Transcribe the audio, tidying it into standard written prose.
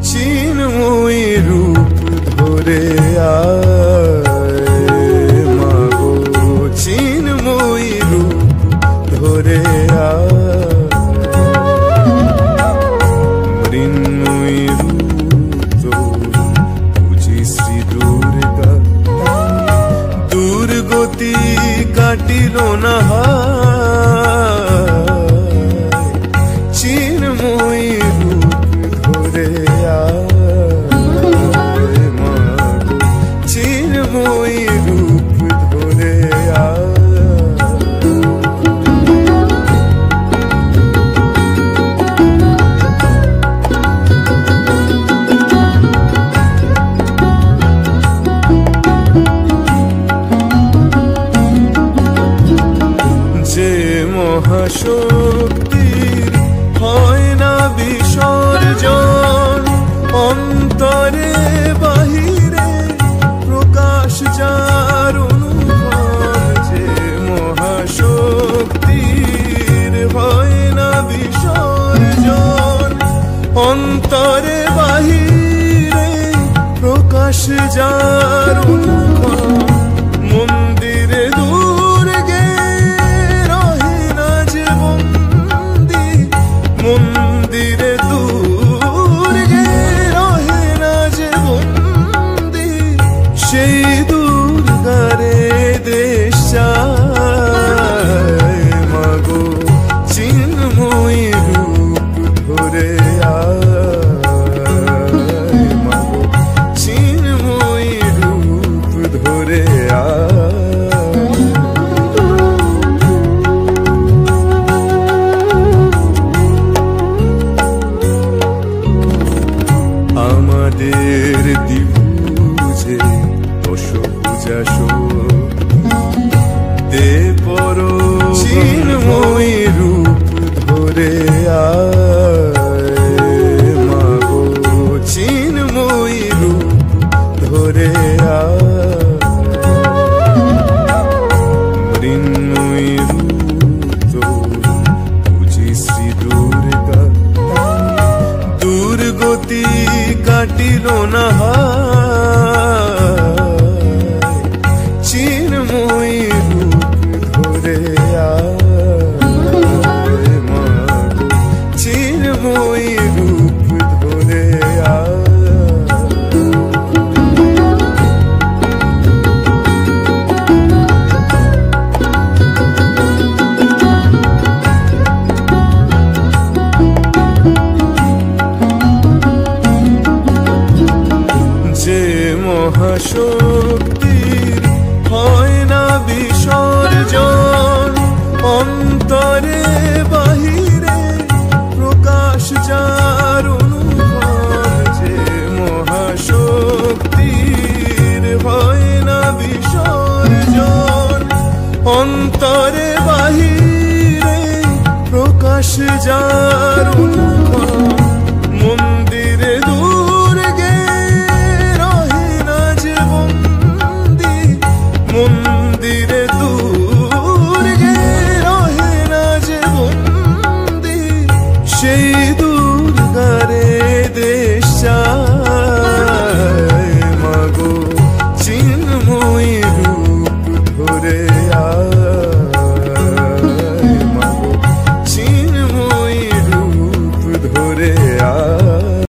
চিন্ময়ী রূপ ধরে আয় মাগো, চিন্ময়ী রূপ ধরে আয়, মৃন্ময়ী রূপ বুঝি শ্রী দুর্গা, দুর্গতি কাটিল না চিন্ময়ী রূপ ধরে আয় মাগো, চিন্ময়ী রূপ ধরে যে মহাশক্তির হয় না বিসর্জন, অন্তরে বাহিরে প্রকাশ যার অনুভব, যে মহাশক্তির হয় না বিসর্জন, অন্তরে বাহিরে প্রকাশ যার অনুভব, মন্দিরে দুর্গে রহে না যে বন্দী, মন্দিরে দুর্গে রহে না যে বন্দী, সেই দুর্গারে দেশ চায় মাগো, চিন্ময়ী রূপ ধরে আয় মাগো, চিন্ময়ী রূপ ধরে আমাদের দ্বিভুজে দশভুজা দে পর চিন্ময়ী রূপ ধরে আয় মাগো, চিন্ময়ী রূপ ধরে মৃন্ময়ী রূপ বুঝি শ্রী দুর্গা, দুর্গতি কাটিল না চিন্ময়ী রূপ ধরে আয় মাগো, চিন্ময়ী রূপ ধরে যে মহাশক্তি